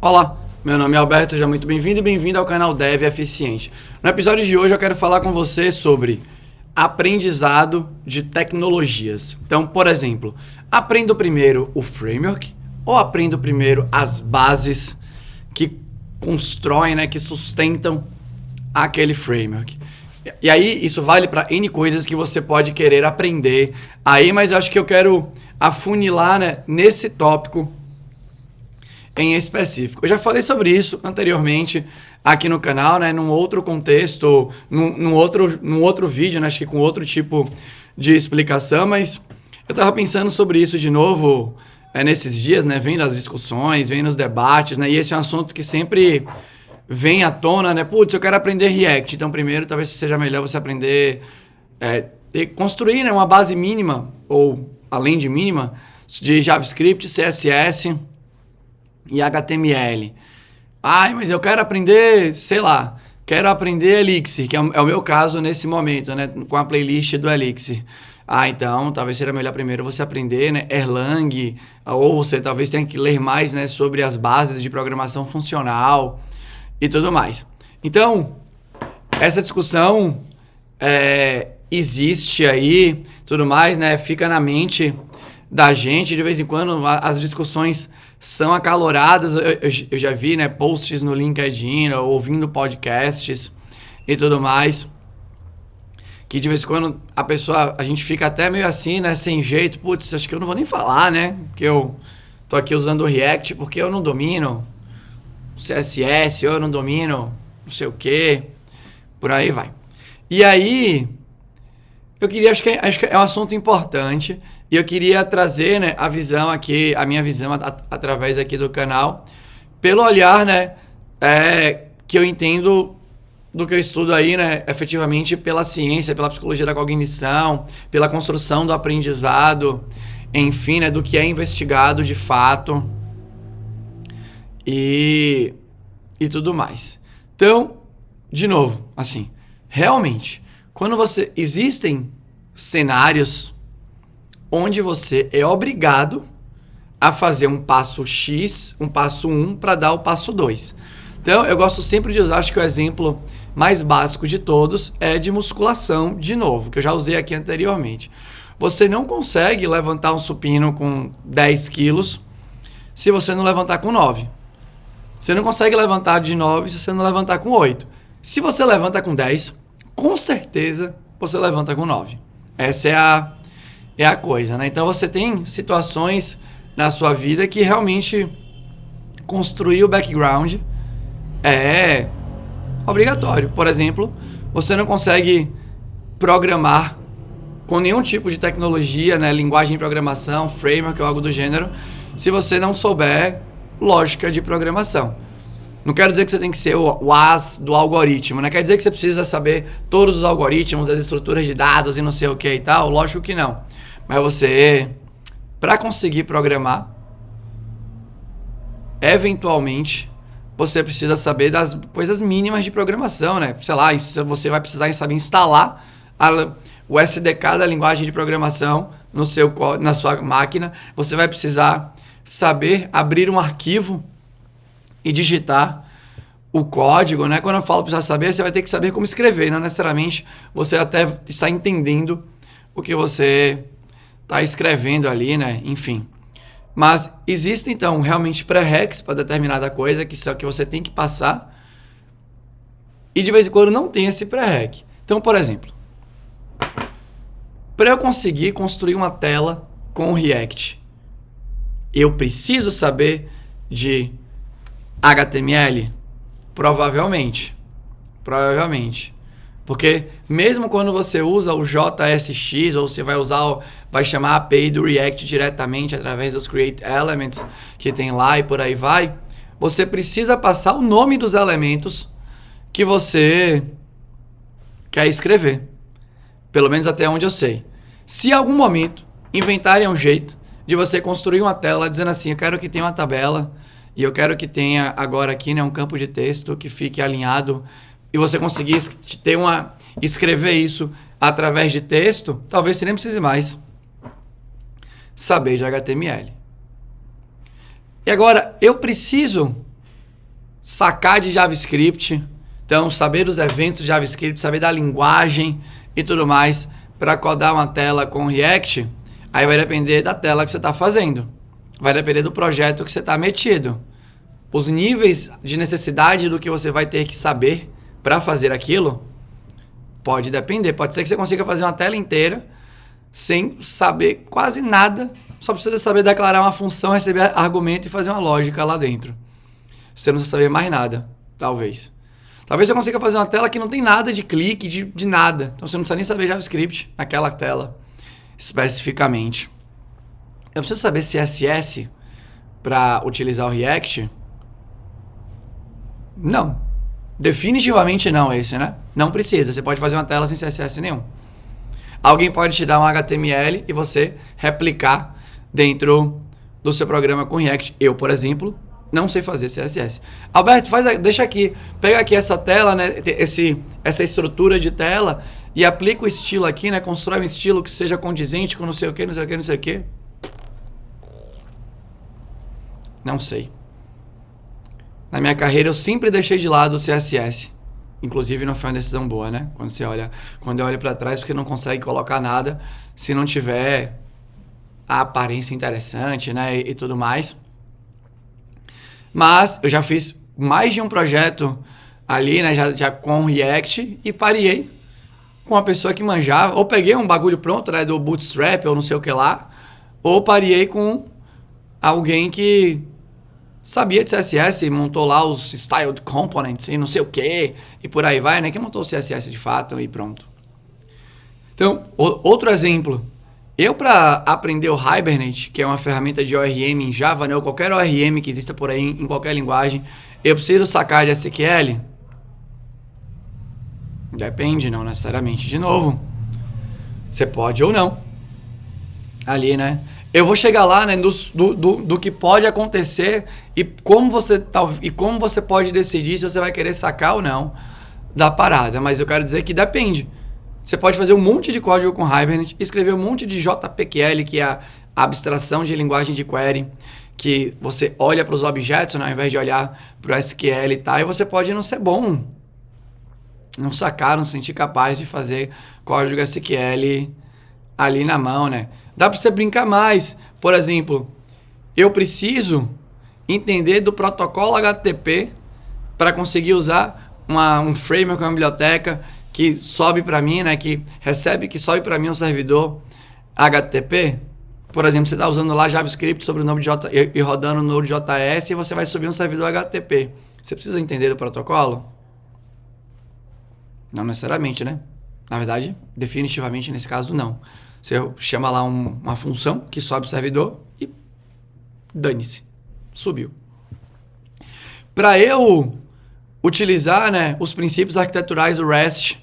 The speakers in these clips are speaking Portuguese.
Olá, meu nome é Alberto, seja muito bem-vindo e bem-vindo ao canal Dev Eficiente. No episódio de hoje eu quero falar com você sobre aprendizado de tecnologias. Então, por exemplo, aprendo primeiro o framework ou aprendo primeiro as bases que constroem, né, que sustentam aquele framework. E aí, isso vale para N coisas que você pode querer aprender aí, mas eu acho que eu quero afunilar, né, nesse tópico em específico. Eu já falei sobre isso anteriormente aqui no canal, né, num outro contexto, num outro vídeo, né, acho que com outro tipo de explicação, mas eu estava pensando sobre isso de novo nesses dias, né, vendo as discussões, vendo os debates, né, e esse é um assunto que sempre vem à tona, né, putz, eu quero aprender React, então primeiro talvez seja melhor você aprender, construir, né, uma base mínima, ou além de mínima, de JavaScript, CSS e HTML. Ai, mas eu quero aprender, sei lá, quero aprender Elixir, que é o meu caso nesse momento, né, com a playlist do Elixir. Ah, então, talvez seja melhor primeiro você aprender, né, Erlang, ou você talvez tenha que ler mais, né, sobre as bases de programação funcional e tudo mais. Então, essa discussão existe aí, tudo mais, né, fica na mente da gente, de vez em quando as discussões são acaloradas. Eu já vi, né, posts no LinkedIn, ouvindo podcasts e tudo mais, que de vez em quando a gente fica até meio assim, né, sem jeito, putz, acho que eu não vou nem falar, né, que eu tô aqui usando o React porque eu não domino o CSS, eu não domino não sei o que, por aí vai. E aí, eu queria, acho que é um assunto importante, e eu queria trazer, né, a visão aqui, a minha visão através aqui do canal, pelo olhar, né, que eu entendo do que eu estudo aí, né, efetivamente pela ciência, pela psicologia da cognição, pela construção do aprendizado, enfim, né, do que é investigado de fato e tudo mais. Então, de novo, assim, realmente, quando existem cenários onde você é obrigado a fazer um passo X, um passo 1 para dar o passo 2. Então, eu gosto sempre de usar, acho que o exemplo mais básico de todos é de musculação, de novo, que eu já usei aqui anteriormente. Você não consegue levantar um supino com 10 quilos se você não levantar com 9. Você não consegue levantar de 9 se você não levantar com 8. Se você levanta com 10, com certeza você levanta com 9. Essa é a coisa, né? Então você tem situações na sua vida que realmente construir o background é obrigatório. Por exemplo, você não consegue programar com nenhum tipo de tecnologia, né, linguagem de programação, framework ou algo do gênero, se você não souber lógica de programação. Não quero dizer que você tem que ser o as do algoritmo, né? Quer dizer que você precisa saber todos os algoritmos, as estruturas de dados e não sei o que e tal? Lógico que não. Mas você, para conseguir programar, eventualmente, você precisa saber das coisas mínimas de programação, né? Sei lá, você vai precisar saber instalar o SDK da linguagem de programação na sua máquina. Você vai precisar saber abrir um arquivo e digitar o código, né? Quando eu falo precisar saber, você vai ter que saber como escrever, não necessariamente você até está entendendo o que você está escrevendo ali, né? Enfim. Mas existem, então, realmente pré-reqs para determinada coisa que você tem que passar, e de vez em quando não tem esse pré-req. Então, por exemplo, para eu conseguir construir uma tela com o React, eu preciso saber de HTML? Provavelmente. Porque mesmo quando você usa o JSX, ou você vai chamar a API do React diretamente através dos Create Elements que tem lá e por aí vai, você precisa passar o nome dos elementos que você quer escrever. Pelo menos até onde eu sei. Se em algum momento inventarem um jeito de você construir uma tela dizendo assim, eu quero que tenha uma tabela e eu quero que tenha agora aqui, né, um campo de texto que fique alinhado, e você conseguir escrever isso através de texto, talvez você nem precise mais saber de HTML. E agora, eu preciso sacar de JavaScript, então saber dos eventos de JavaScript, saber da linguagem e tudo mais para codar uma tela com React, aí vai depender da tela que você está fazendo. Vai depender do projeto que você está metido. Os níveis de necessidade do que você vai ter que saber para fazer aquilo pode depender. Pode ser que você consiga fazer uma tela inteira sem saber quase nada. Só precisa saber declarar uma função, receber argumento e fazer uma lógica lá dentro. Você não precisa saber mais nada, talvez. Talvez você consiga fazer uma tela que não tem nada de clique, de nada. Então você não precisa nem saber JavaScript naquela tela especificamente. Eu preciso saber CSS para utilizar o React? Não. Definitivamente não esse, né? Não precisa. Você pode fazer uma tela sem CSS nenhum. Alguém pode te dar um HTML e você replicar dentro do seu programa com React. Eu, por exemplo, não sei fazer CSS. Alberto, deixa aqui. Pega aqui essa tela, né? Essa estrutura de tela e aplica o estilo aqui, né? Constrói um estilo que seja condizente com não sei o que, não sei o que, não sei o que. Não sei. Na minha carreira eu sempre deixei de lado o CSS. Inclusive não foi uma decisão boa, né? Quando eu olho para trás, porque não consegue colocar nada se não tiver a aparência interessante, né? E tudo mais. Mas eu já fiz mais de um projeto ali, né? Já com React e parei com uma pessoa que manjava. Ou peguei um bagulho pronto, né? Do Bootstrap ou não sei o que lá. Ou parei com alguém que sabia de CSS e montou lá os styled components e não sei o que, e por aí vai, né? Que montou o CSS de fato e pronto. Então, outro exemplo. Eu, para aprender o Hibernate, que é uma ferramenta de ORM em Java, né? Ou qualquer ORM que exista por aí em qualquer linguagem, eu preciso sacar de SQL? Depende, não necessariamente. De novo, você pode ou não. Ali, né? Eu vou chegar lá, né, do que pode acontecer e como você pode decidir se você vai querer sacar ou não da parada. Mas eu quero dizer que depende. Você pode fazer um monte de código com Hibernate, escrever um monte de JPQL, que é a abstração de linguagem de query, que você olha para os objetos, né, ao invés de olhar para o SQL e tal, e você pode não ser bom, não sacar, não se sentir capaz de fazer código SQL ali na mão, né? Dá para você brincar mais. Por exemplo, eu preciso entender do protocolo HTTP para conseguir usar um framework, uma biblioteca que sobe para mim, né? Que sobe para mim um servidor HTTP. Por exemplo, você está usando lá JavaScript sobre o nome de e rodando no Node.js e você vai subir um servidor HTTP. Você precisa entender do protocolo? Não necessariamente, né? Na verdade, definitivamente nesse caso não. Você chama lá uma função que sobe o servidor e dane-se. Subiu. Para eu utilizar, né, os princípios arquiteturais do REST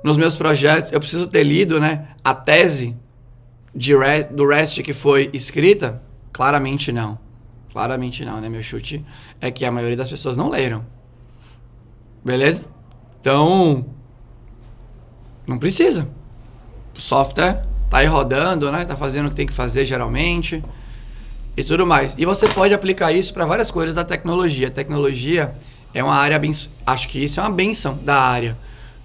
nos meus projetos, eu preciso ter lido, né, a tese do REST que foi escrita? Claramente não. Claramente não, né? Meu chute é que a maioria das pessoas não leram. Beleza? Então, não precisa. O software tá aí rodando, né? Tá fazendo o que tem que fazer geralmente e tudo mais. E você pode aplicar isso para várias coisas da tecnologia. A tecnologia é uma área, acho que isso é uma benção da área.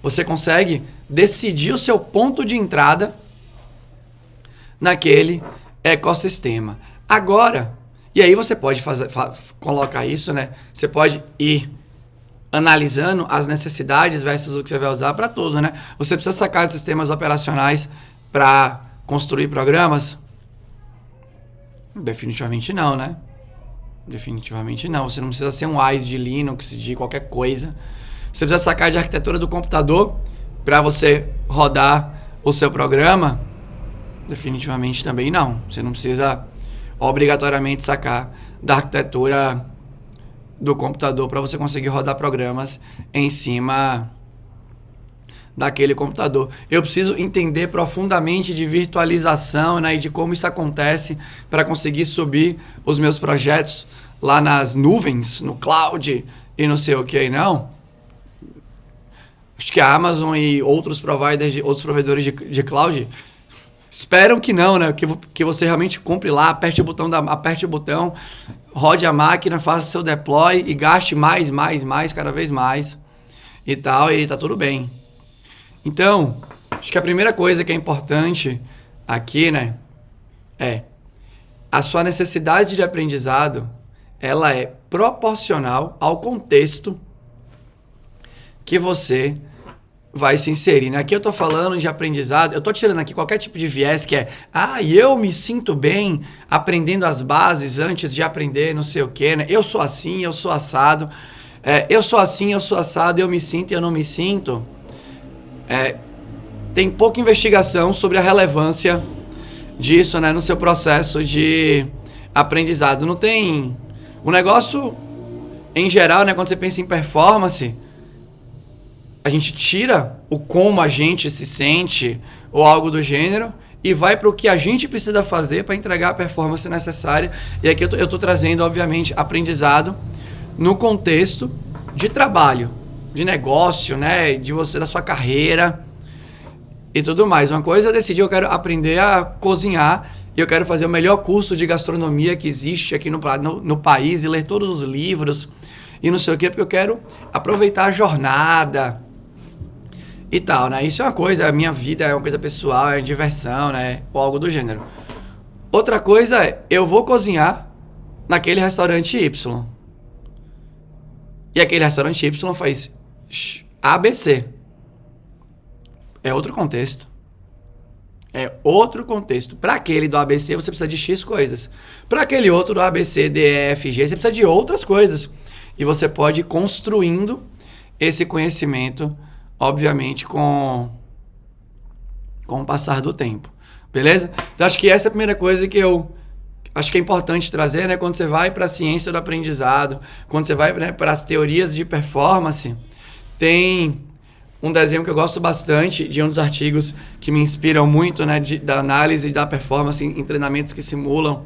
Você consegue decidir o seu ponto de entrada naquele ecossistema. Agora, e aí você pode colocar isso, né? Você pode ir analisando as necessidades versus o que você vai usar para tudo, né? Você precisa sacar de sistemas operacionais para construir programas? Definitivamente não, né? Definitivamente não. Você não precisa ser um WISE de Linux, de qualquer coisa. Você precisa sacar de arquitetura do computador para você rodar o seu programa? Definitivamente também não. Você não precisa obrigatoriamente sacar da arquitetura do computador para você conseguir rodar programas em cima daquele computador. Eu preciso entender profundamente de virtualização, né, e de como isso acontece para conseguir subir os meus projetos lá nas nuvens, no cloud e não sei o que, não. Acho que a Amazon e outros provedores de cloud esperam que não, né? Que você realmente compre lá, aperte o botão, rode a máquina, faça seu deploy e gaste mais, cada vez mais e tal, e tá tudo bem. Então, acho que a primeira coisa que é importante aqui, né, é a sua necessidade de aprendizado, ela é proporcional ao contexto que você vai se inserir, né? Aqui eu tô falando de aprendizado, eu tô tirando aqui qualquer tipo de viés que é, eu me sinto bem aprendendo as bases antes de aprender não sei o que, né? Eu sou assim, eu sou assado, eu sou assim, eu sou assado, eu me sinto e eu não me sinto. Tem pouca investigação sobre a relevância disso, né, no seu processo de aprendizado. Não tem... O negócio, em geral, né, quando você pensa em performance, a gente tira o como a gente se sente ou algo do gênero e vai para o que a gente precisa fazer para entregar a performance necessária. E aqui eu tô trazendo, obviamente, aprendizado no contexto de trabalho, de negócio, né, de você, da sua carreira e tudo mais. Uma coisa eu decidi, eu quero aprender a cozinhar e eu quero fazer o melhor curso de gastronomia que existe aqui no país e ler todos os livros e não sei o quê, porque eu quero aproveitar a jornada e tal, né? Isso é uma coisa, a minha vida é uma coisa pessoal, é diversão, né? Ou algo do gênero. Outra coisa é, eu vou cozinhar naquele restaurante Y. E aquele restaurante Y faz ABC. É outro contexto. É outro contexto. Para aquele do ABC, você precisa de X coisas. Para aquele outro do ABC, D, E, F, G, você precisa de outras coisas. E você pode ir construindo esse conhecimento, obviamente, com o passar do tempo. Beleza? Então, acho que essa é a primeira coisa que eu acho que é importante trazer, né? Quando você vai para a ciência do aprendizado, quando você vai, né, para as teorias de performance, tem um desenho que eu gosto bastante, de um dos artigos que me inspiram muito, né, da análise da performance em treinamentos que simulam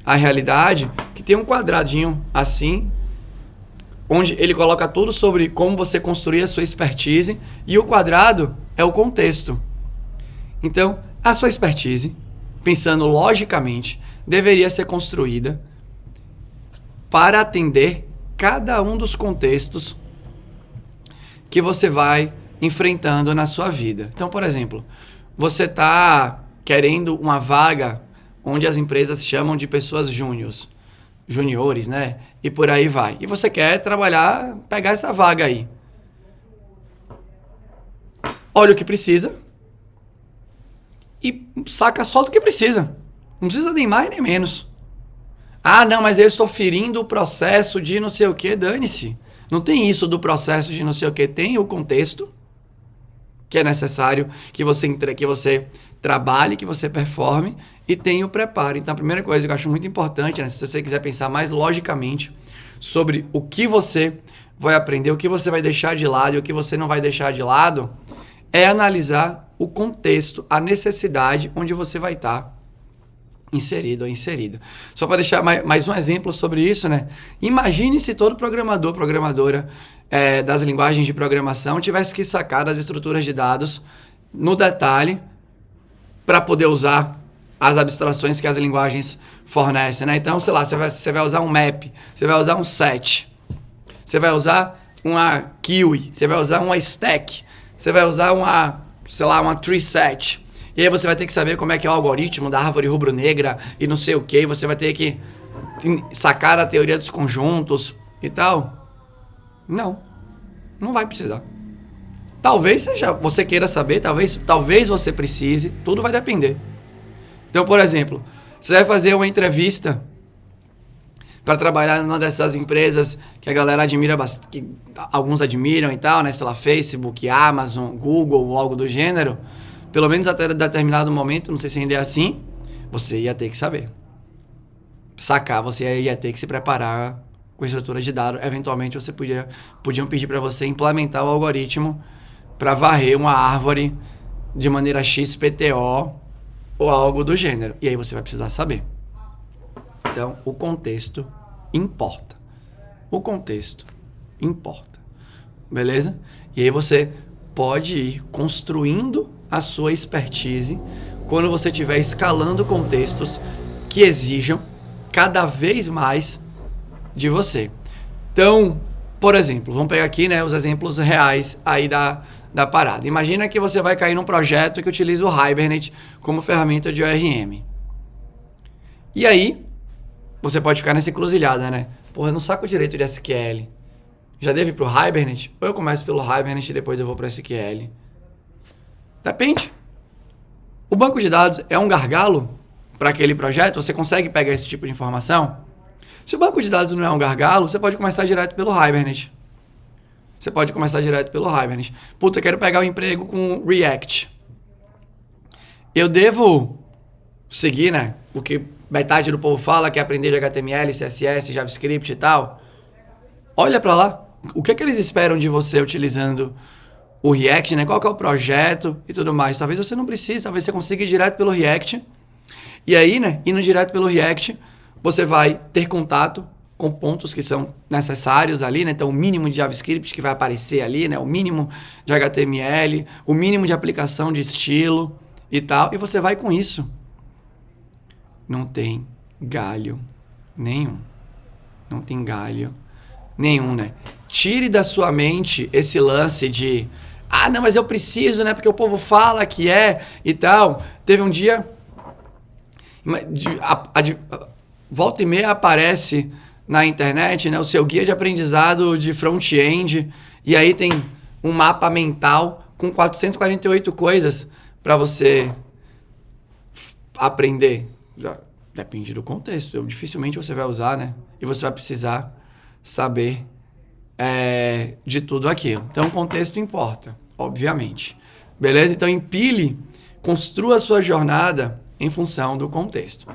a realidade, que tem um quadradinho assim, onde ele coloca tudo sobre como você construir a sua expertise, e o quadrado é o contexto. Então, a sua expertise, pensando logicamente, deveria ser construída para atender cada um dos contextos que você vai enfrentando na sua vida. Então, por exemplo, você está querendo uma vaga onde as empresas chamam de pessoas juniores, né? E por aí vai. E você quer trabalhar, pegar essa vaga aí. Olha o que precisa e saca só do que precisa. Não precisa nem mais nem menos. Ah, não, mas eu estou ferindo o processo de não sei o que, dane-se. Não tem isso do processo de não sei o que, tem o contexto que é necessário que você trabalhe, que você performe, e tem o preparo. Então, a primeira coisa que eu acho muito importante, né, se você quiser pensar mais logicamente sobre o que você vai aprender, o que você vai deixar de lado e o que você não vai deixar de lado, é analisar o contexto, a necessidade onde você vai estar inserido ou inserida. Só para deixar mais um exemplo sobre isso, né? Imagine se todo programador, programadora das linguagens de programação tivesse que sacar das estruturas de dados no detalhe para poder usar as abstrações que as linguagens fornecem, né? Então, sei lá, você vai usar um map, você vai usar um set, você vai usar uma queue, você vai usar uma stack, você vai usar uma tree set. E aí você vai ter que saber como é que é o algoritmo da árvore rubro-negra e não sei o que, você vai ter que sacar a teoria dos conjuntos e tal. Não vai precisar. Talvez você queira saber, talvez você precise, tudo vai depender. Então, por exemplo, você vai fazer uma entrevista para trabalhar numa dessas empresas que a galera admira bastante, que alguns admiram e tal, né? Sei lá, Facebook, Amazon, Google ou algo do gênero. Pelo menos até determinado momento, não sei se ainda é assim, você ia ter que saber. Sacar, você ia ter que se preparar com estrutura de dados. Eventualmente, você podiam pedir para você implementar o algoritmo para varrer uma árvore de maneira XPTO ou algo do gênero. E aí você vai precisar saber. Então, o contexto importa. O contexto importa. Beleza? E aí você pode ir construindo a sua expertise quando você estiver escalando contextos que exijam cada vez mais de você. Então, por exemplo, vamos pegar aqui, né, os exemplos reais aí da parada. Imagina que você vai cair num projeto que utiliza o Hibernate como ferramenta de ORM. E aí, você pode ficar nessa encruzilhada, né? Porra, eu não saco direito de SQL. Já deve ir pro Hibernate? Ou eu começo pelo Hibernate e depois eu vou pro SQL? Depende. O banco de dados é um gargalo para aquele projeto? Você consegue pegar esse tipo de informação? Se o banco de dados não é um gargalo, você pode começar direto pelo Hibernate. Puta, eu quero pegar o emprego com React. Eu devo seguir, né? O que metade do povo fala, que é aprender de HTML, CSS, JavaScript e tal. Olha pra lá. O que eles esperam de você utilizando o React, né? Qual que é o projeto e tudo mais. Talvez você não precise, talvez você consiga ir direto pelo React. E aí, né? Indo direto pelo React, você vai ter contato com pontos que são necessários ali, né? Então, o mínimo de JavaScript que vai aparecer ali, né? O mínimo de HTML, o mínimo de aplicação de estilo e tal. E você vai com isso. Não tem galho nenhum. Não tem galho nenhum, né? Tire da sua mente esse lance de não, mas eu preciso, né? Porque o povo fala que é e tal. Teve um dia... volta e meia aparece na internet, né, o seu guia de aprendizado de front-end, e aí tem um mapa mental com 448 coisas para você aprender. Depende do contexto. Dificilmente você vai usar, né? E você vai precisar saber de tudo aquilo. Então, o contexto importa, obviamente. Beleza? Então, empilhe, construa a sua jornada em função do contexto.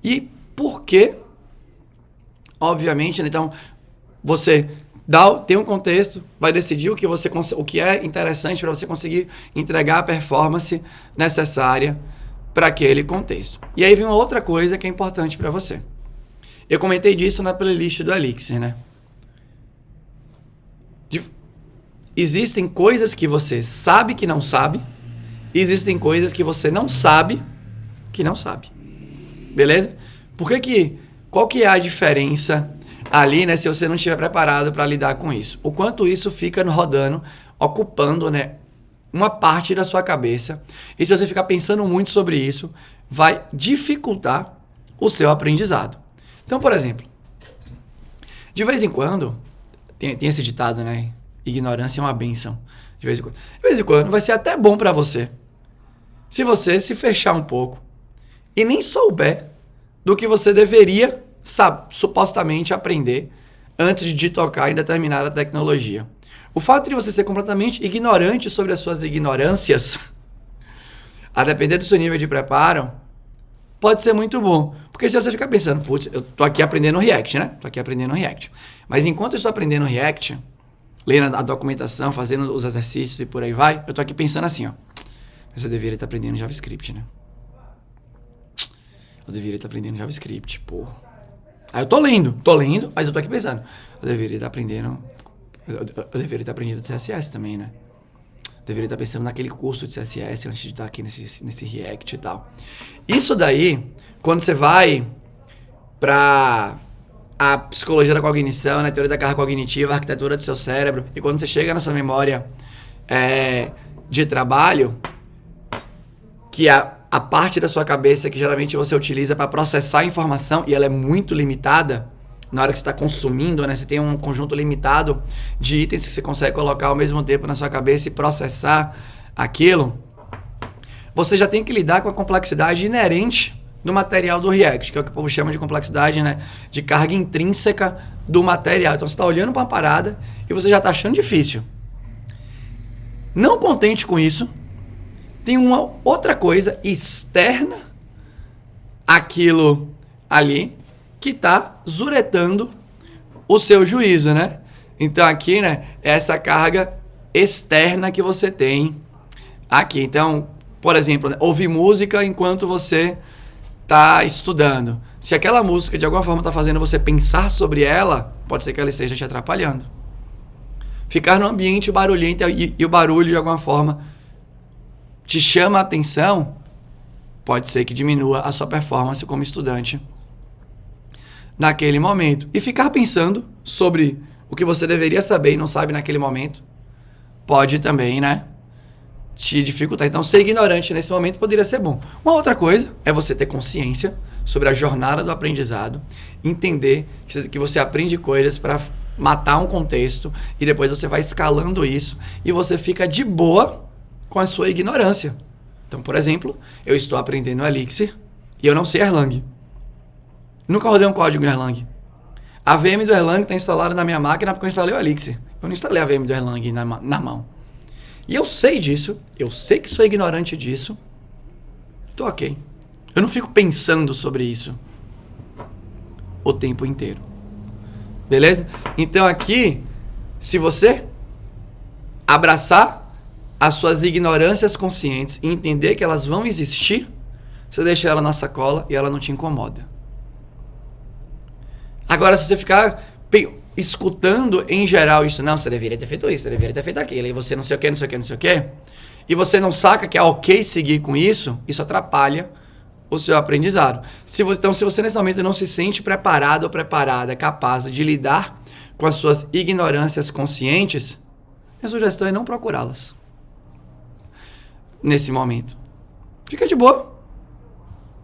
E por quê? Obviamente, né? Então, você tem um contexto, vai decidir o que é interessante para você conseguir entregar a performance necessária para aquele contexto. E aí vem uma outra coisa que é importante para você. Eu comentei disso na playlist do Elixir, né? Existem coisas que você sabe que não sabe, e existem coisas que você não sabe que não sabe. Beleza? Qual que é a diferença ali, né, se você não estiver preparado para lidar com isso? O quanto isso fica rodando, ocupando, né, uma parte da sua cabeça. E se você ficar pensando muito sobre isso, vai dificultar o seu aprendizado. Então, por exemplo, de vez em quando, tem esse ditado, né? Ignorância é uma bênção. De vez em quando vai ser até bom para você, se você se fechar um pouco e nem souber do que você deveria, supostamente aprender antes de tocar em determinada tecnologia. O fato de você ser completamente ignorante sobre as suas ignorâncias, a depender do seu nível de preparo, pode ser muito bom. Porque se você ficar pensando, putz, eu tô aqui aprendendo React, né? Mas enquanto eu estou aprendendo React, lendo a documentação, fazendo os exercícios e por aí vai, eu tô aqui pensando assim, ó. Mas eu deveria estar aprendendo JavaScript, né? Eu deveria estar aprendendo JavaScript, porra. Aí eu tô lendo, mas eu tô aqui pensando. Eu deveria estar aprendendo CSS também, né? Eu deveria estar pensando naquele curso de CSS antes de estar aqui nesse React e tal. Isso daí, quando você vai pra a psicologia da cognição, né? Teoria da carga cognitiva, a arquitetura do seu cérebro, e quando você chega na sua memória de trabalho, que a parte da sua cabeça que geralmente você utiliza para processar a informação, e ela é muito limitada, na hora que você está consumindo, né? Você tem um conjunto limitado de itens que você consegue colocar ao mesmo tempo na sua cabeça e processar aquilo, você já tem que lidar com a complexidade inerente do material do React, que é o que o povo chama de complexidade, né? De carga intrínseca do material. Então você está olhando para uma parada e você já está achando difícil. Não contente com isso, tem uma outra coisa externa àquilo ali que está zuretando o seu juízo, né? Então aqui, né, é essa carga externa que você tem aqui. Então, por exemplo, né, ouvir música enquanto você está estudando. Se aquela música de alguma forma está fazendo você pensar sobre ela, pode ser que ela esteja te atrapalhando. Ficar no ambiente barulhento e o barulho de alguma forma te chama a atenção, pode ser que diminua a sua performance como estudante naquele momento. E ficar pensando sobre o que você deveria saber e não sabe naquele momento pode também, né, te dificultar. Então, ser ignorante nesse momento poderia ser bom. Uma outra coisa é você ter consciência sobre a jornada do aprendizado, entender que você aprende coisas para matar um contexto e depois você vai escalando isso e você fica de boa com a sua ignorância. Então, por exemplo, eu estou aprendendo Elixir e eu não sei Erlang. Nunca rodei um código em Erlang. A VM do Erlang está instalada na minha máquina porque eu instalei o Elixir. Eu não instalei a VM do Erlang na mão. E eu sei disso, eu sei que sou ignorante disso. Tô ok. Eu não fico pensando sobre isso o tempo inteiro. Beleza? Então aqui, se você abraçar as suas ignorâncias conscientes e entender que elas vão existir, você deixa ela na sacola e ela não te incomoda. Agora, se você ficar escutando em geral isso, não, você deveria ter feito isso, você deveria ter feito aquilo, e você não sei o que, não sei o que, não sei o que, e você não saca que é ok seguir com isso, isso atrapalha o seu aprendizado. Então, se você nesse momento não se sente preparado ou preparada, capaz de lidar com as suas ignorâncias conscientes, minha sugestão é não procurá-las nesse momento. Fica de boa.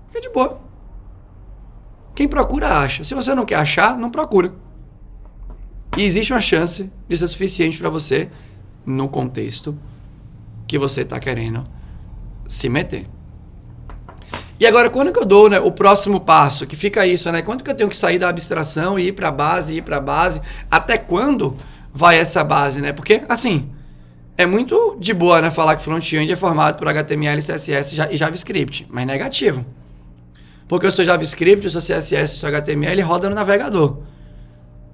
Fica de boa. Quem procura, acha. Se você não quer achar, não procura. E existe uma chance de ser suficiente para você no contexto que você está querendo se meter. E agora, quando que eu dou, né, o próximo passo? Que fica isso, né? Quando que eu tenho que sair da abstração e ir para a base? Até quando vai essa base, né? Porque, assim, é muito de boa, né, falar que front-end é formado por HTML, CSS e JavaScript, mas negativo. Porque o seu JavaScript, o seu CSS, o seu HTML roda no navegador.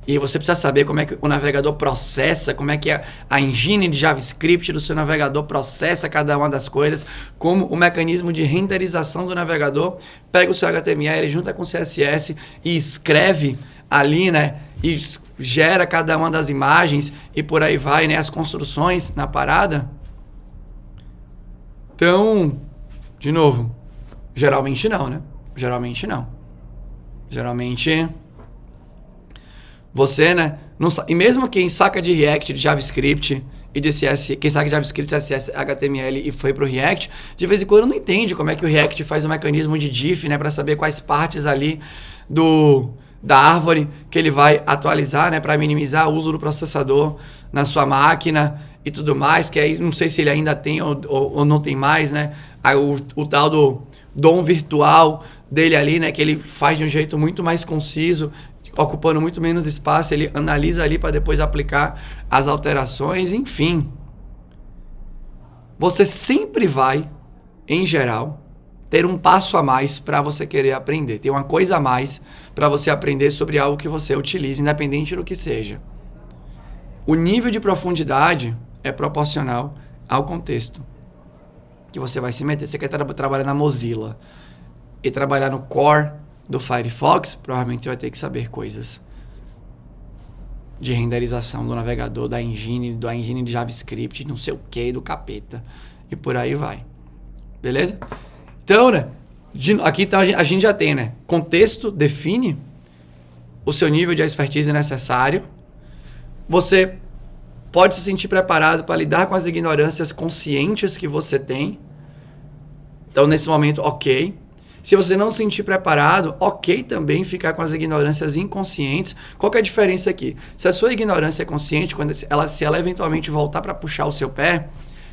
E você precisa saber como é que o navegador processa, como é que a engine de JavaScript do seu navegador processa cada uma das coisas, como o mecanismo de renderização do navegador pega o seu HTML, junta com o CSS e escreve ali, né, e gera cada uma das imagens e por aí vai, né, as construções na parada. Então, de novo, geralmente não, né? Geralmente não. Geralmente você, né, não sabe. E mesmo quem saca de React, de JavaScript e de CSS, quem saca de JavaScript, CSS, HTML e foi pro React, de vez em quando não entende como é que o React faz um mecanismo de diff, né, para saber quais partes ali da árvore que ele vai atualizar, né, para minimizar o uso do processador na sua máquina e tudo mais, que aí não sei se ele ainda tem ou não tem mais, né, o tal do DOM virtual dele ali, né, que ele faz de um jeito muito mais conciso, ocupando muito menos espaço, ele analisa ali para depois aplicar as alterações, enfim. Você sempre vai, em geral, ter um passo a mais para você querer aprender. Tem uma coisa a mais para você aprender sobre algo que você utiliza, independente do que seja. O nível de profundidade é proporcional ao contexto que você vai se meter. Você quer trabalhar na Mozilla e trabalhar no core do Firefox, provavelmente você vai ter que saber coisas de renderização do navegador, da engine de JavaScript, não sei o que, do capeta, e por aí vai. Beleza? Então, né, aqui então a gente já tem, né, contexto define o seu nível de expertise necessário. Você pode se sentir preparado para lidar com as ignorâncias conscientes que você tem. Então, nesse momento, ok. Se você não se sentir preparado, ok também ficar com as ignorâncias inconscientes. Qual que é a diferença aqui? Se a sua ignorância é consciente, se ela eventualmente voltar para puxar o seu pé,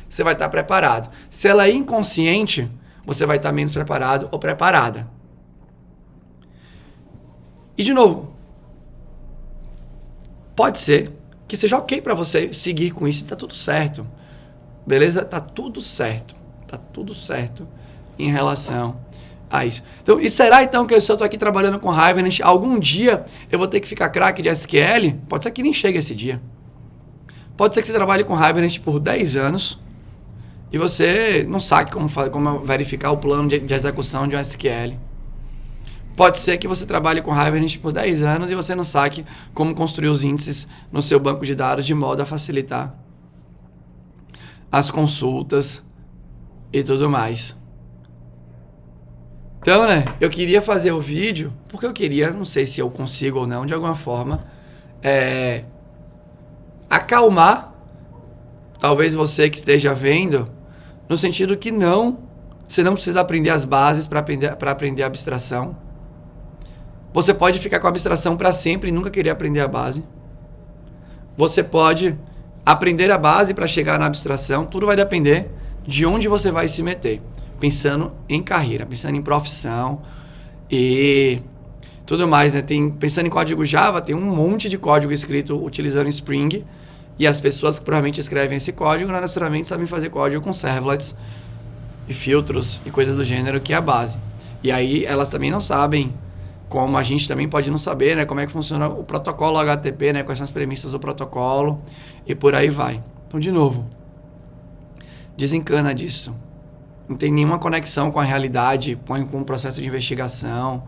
você vai estar preparado. Se ela é inconsciente, você vai estar menos preparado ou preparada. E, de novo, pode ser que seja ok para você seguir com isso e tá tudo certo. Beleza? Tá tudo certo. Tá tudo certo em relação a isso. Então, e será então que se eu estou aqui trabalhando com Hibernate, algum dia eu vou ter que ficar craque de SQL? Pode ser que nem chegue esse dia. Pode ser que você trabalhe com Hibernate por 10 anos e você não sabe como verificar o plano de execução de um SQL. Pode ser que você trabalhe com Hibernate por 10 anos e você não sabe como construir os índices no seu banco de dados de modo a facilitar as consultas e tudo mais. Então, né, eu queria fazer o vídeo, porque eu queria, não sei se eu consigo ou não, de alguma forma, acalmar, talvez você que esteja vendo, no sentido que você não precisa aprender as bases para aprender a abstração. Você pode ficar com a abstração para sempre e nunca querer aprender a base. Você pode aprender a base para chegar na abstração, tudo vai depender de onde você vai se meter. Pensando em carreira, pensando em profissão e tudo mais, né? Pensando em código Java, tem um monte de código escrito utilizando Spring e as pessoas que provavelmente escrevem esse código não necessariamente sabem fazer código com servlets e filtros e coisas do gênero, que é a base. E aí elas também não sabem, como a gente também pode não saber, né? Como é que funciona o protocolo HTTP, né? Quais são as premissas do protocolo e por aí vai. Então, de novo, desencana disso. Não tem nenhuma conexão com a realidade, põe com o processo de investigação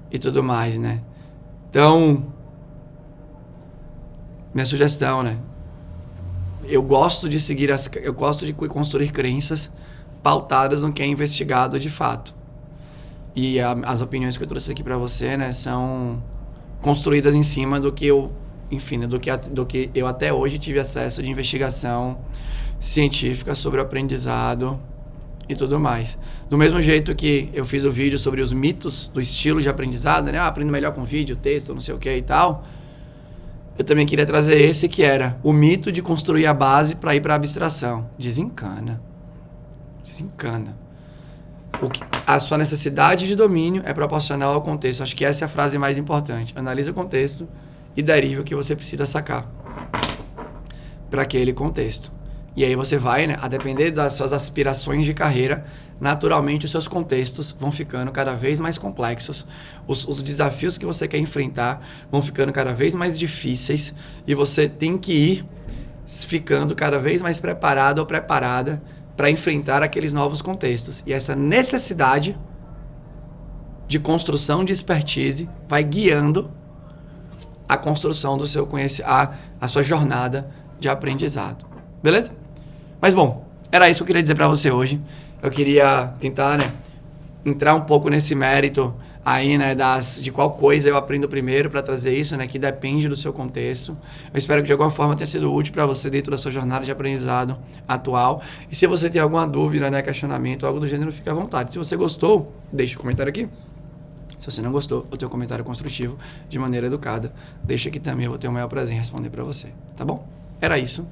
e tudo mais, né? Então, minha sugestão, né? Eu gosto de construir crenças pautadas no que é investigado de fato. E as opiniões que eu trouxe aqui para você, né, são construídas em cima do que eu, enfim, do que eu até hoje tive acesso de investigação científica sobre o aprendizado e tudo mais. Do mesmo jeito que eu fiz o vídeo sobre os mitos do estilo de aprendizado, né? Aprendo melhor com vídeo, texto, não sei o que e tal. Eu também queria trazer esse que era o mito de construir a base para ir para a abstração. Desencana. A sua necessidade de domínio é proporcional ao contexto. Acho que essa é a frase mais importante. Analise o contexto e derive o que você precisa sacar para aquele contexto. E aí você vai, né, a depender das suas aspirações de carreira, naturalmente os seus contextos vão ficando cada vez mais complexos, os desafios que você quer enfrentar vão ficando cada vez mais difíceis e você tem que ir ficando cada vez mais preparado ou preparada para enfrentar aqueles novos contextos. E essa necessidade de construção de expertise vai guiando a construção do seu conhecimento, a sua jornada de aprendizado. Beleza? Mas bom, era isso que eu queria dizer para você hoje. Eu queria tentar, né, entrar um pouco nesse mérito aí, né, de qual coisa eu aprendo primeiro para trazer isso, né, que depende do seu contexto. Eu espero que de alguma forma tenha sido útil para você dentro da sua jornada de aprendizado atual. E se você tem alguma dúvida, né, questionamento, algo do gênero, fique à vontade. Se você gostou, deixe um comentário aqui. Se você não gostou, eu tenho um comentário construtivo de maneira educada. Deixa aqui também, eu vou ter o maior prazer em responder para você, tá bom? Era isso.